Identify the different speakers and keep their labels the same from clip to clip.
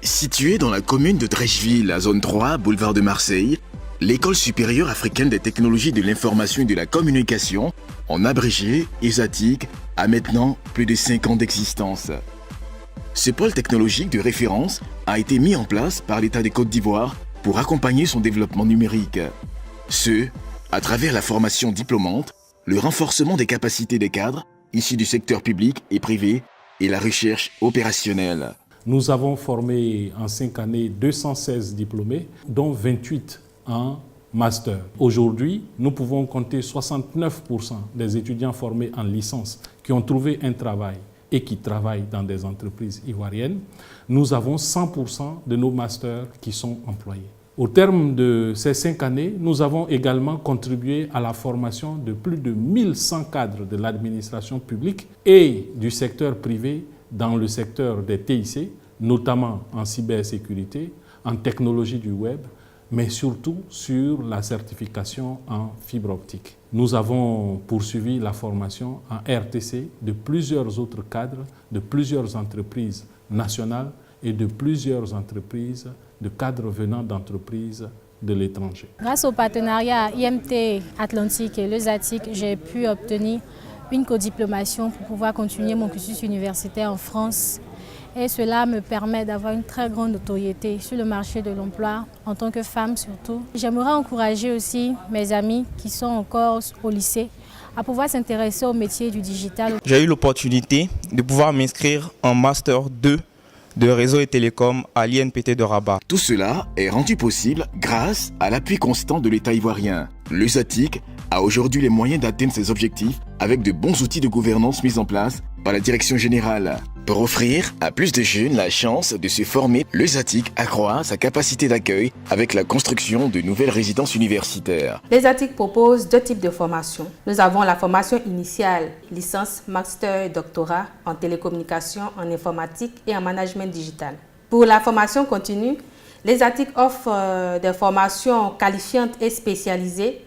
Speaker 1: Située dans la commune de Drècheville, à zone 3, boulevard de Marseille, l'École supérieure africaine des technologies de l'information et de la communication, en abrégé ESATIC, a maintenant plus de 5 ans d'existence. Ce pôle technologique de référence a été mis en place par l'État de Côte d'Ivoire pour accompagner son développement numérique. Ce, à travers la formation diplômante, le renforcement des capacités des cadres issus du secteur public et privé et la recherche opérationnelle.
Speaker 2: Nous avons formé en 5 années 216 diplômés, dont 28 en master. Aujourd'hui, nous pouvons compter 69% des étudiants formés en licence qui ont trouvé un travail et qui travaillent dans des entreprises ivoiriennes. Nous avons 100% de nos masters qui sont employés. Au terme de ces 5 années, nous avons également contribué à la formation de plus de 1100 cadres de l'administration publique et du secteur privé dans le secteur des TIC, notamment en cybersécurité, en technologie du web, mais surtout sur la certification en fibre optique. Nous avons poursuivi la formation en RTC de plusieurs autres cadres, de plusieurs entreprises nationales et de plusieurs entreprises, de cadres venant d'entreprises de l'étranger.
Speaker 3: Grâce au partenariat IMT Atlantique et l'ESATIC, j'ai pu obtenir une codiplomation pour pouvoir continuer mon cursus universitaire en France. Et cela me permet d'avoir une très grande notoriété sur le marché de l'emploi, en tant que femme surtout. J'aimerais encourager aussi mes amis qui sont encore au lycée à pouvoir s'intéresser au métier du digital.
Speaker 4: J'ai eu l'opportunité de pouvoir m'inscrire en Master 2 de réseau et télécom à l'INPT de Rabat.
Speaker 1: Tout cela est rendu possible grâce à l'appui constant de l'État ivoirien. L'ESATIC a aujourd'hui les moyens d'atteindre ses objectifs avec de bons outils de gouvernance mis en place par la direction générale. Pour offrir à plus de jeunes la chance de se former, l'ESATIC accroît sa capacité d'accueil avec la construction de nouvelles résidences universitaires.
Speaker 5: L'ESATIC propose 2 types de formations. Nous avons la formation initiale, licence, master et doctorat en télécommunication, en informatique et en management digital. Pour la formation continue, l'ESATIC offre des formations qualifiantes et spécialisées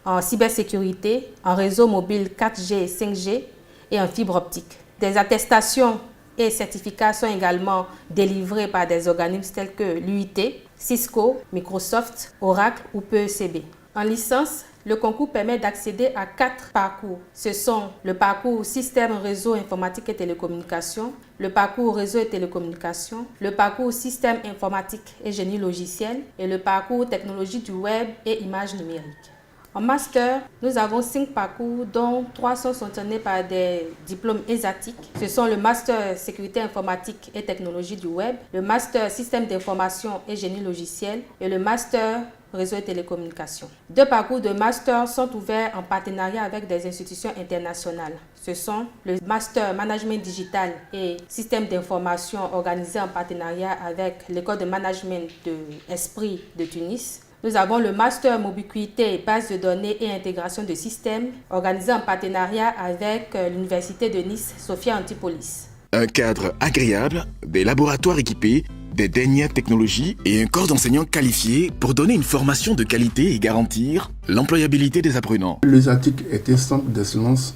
Speaker 5: en cybersécurité, en réseau mobile 4G et 5G et en fibre optique. Des attestations et certificats sont également délivrés par des organismes tels que l'UIT, Cisco, Microsoft, Oracle ou PECB. En licence, le concours permet d'accéder à 4 parcours. Ce sont le parcours Système, Réseau, Informatique et Télécommunications, le parcours Réseau et Télécommunications, le parcours Système, Informatique et Génie logiciel et le parcours Technologie du Web et Images numériques. En master, nous avons 5 parcours dont 3 sont soutenus par des diplômes ESATIC. Ce sont le master Sécurité informatique et technologie du web, le master Système d'information et génie logiciel et le master Réseau et télécommunications. 2 parcours de master sont ouverts en partenariat avec des institutions internationales. Ce sont le master Management digital et Système d'information organisé en partenariat avec l'école de management de Esprit de Tunis. Nous avons le master Mobiquité, base de données et intégration de systèmes, organisé en partenariat avec l'Université de Nice, Sophia Antipolis.
Speaker 1: Un cadre agréable, des laboratoires équipés, des dernières technologies et un corps d'enseignants qualifiés pour donner une formation de qualité et garantir l'employabilité des apprenants.
Speaker 6: L'ESATIC est un centre d'excellence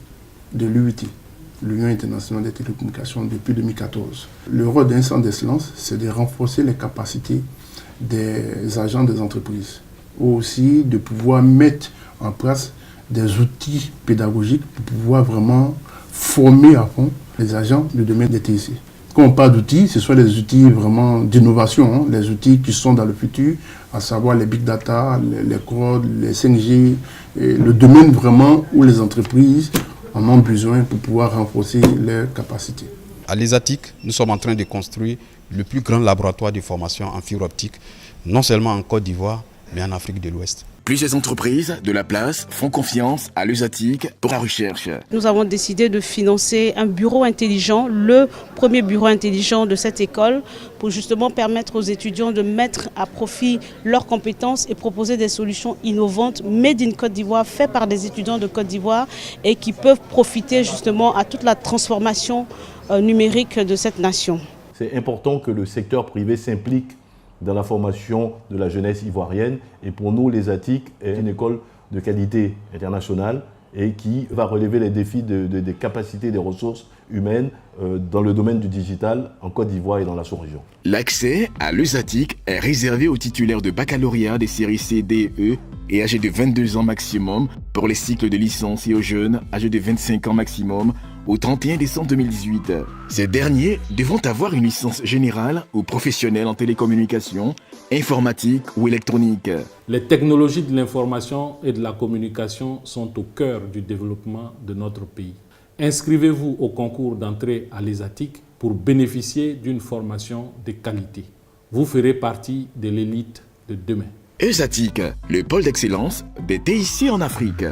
Speaker 6: de l'UIT, l'Union internationale des télécommunications, depuis 2014. Le rôle d'un centre d'excellence, c'est de renforcer les capacités des agents des entreprises, ou aussi de pouvoir mettre en place des outils pédagogiques pour pouvoir vraiment former à fond les agents du domaine des TIC. Quand on parle d'outils, ce sont les outils vraiment d'innovation, les outils qui sont dans le futur, à savoir les big data, les clouds, les 5G, et le domaine vraiment où les entreprises en ont besoin pour pouvoir renforcer leurs capacités.
Speaker 7: À l'ESATIC, nous sommes en train de construire le plus grand laboratoire de formation en fibre optique, non seulement en Côte d'Ivoire, mais en Afrique de l'Ouest.
Speaker 1: Plusieurs entreprises de la place font confiance à l'ESATIC pour la recherche.
Speaker 8: Nous avons décidé de financer un bureau intelligent, le premier bureau intelligent de cette école, pour justement permettre aux étudiants de mettre à profit leurs compétences et proposer des solutions innovantes, made in Côte d'Ivoire, faites par des étudiants de Côte d'Ivoire et qui peuvent profiter justement à toute la transformation numérique de cette nation.
Speaker 9: C'est important que le secteur privé s'implique dans la formation de la jeunesse ivoirienne. Et pour nous, l'ESATIC est une école de qualité internationale et qui va relever les défis des capacités des ressources humaines dans le domaine du digital en Côte d'Ivoire et dans la sous-région.
Speaker 1: L'accès à l'ESATIC est réservé aux titulaires de baccalauréat des séries C, D, E et âgés de 22 ans maximum pour les cycles de licence et aux jeunes âgés de 25 ans maximum au 31 décembre 2018. Ces derniers devront avoir une licence générale ou professionnelle en télécommunication, informatique ou électronique.
Speaker 2: Les technologies de l'information et de la communication sont au cœur du développement de notre pays. Inscrivez-vous au concours d'entrée à l'ESATIC pour bénéficier d'une formation de qualité. Vous ferez partie de l'élite de demain.
Speaker 1: ESATIC, le pôle d'excellence des TIC en Afrique.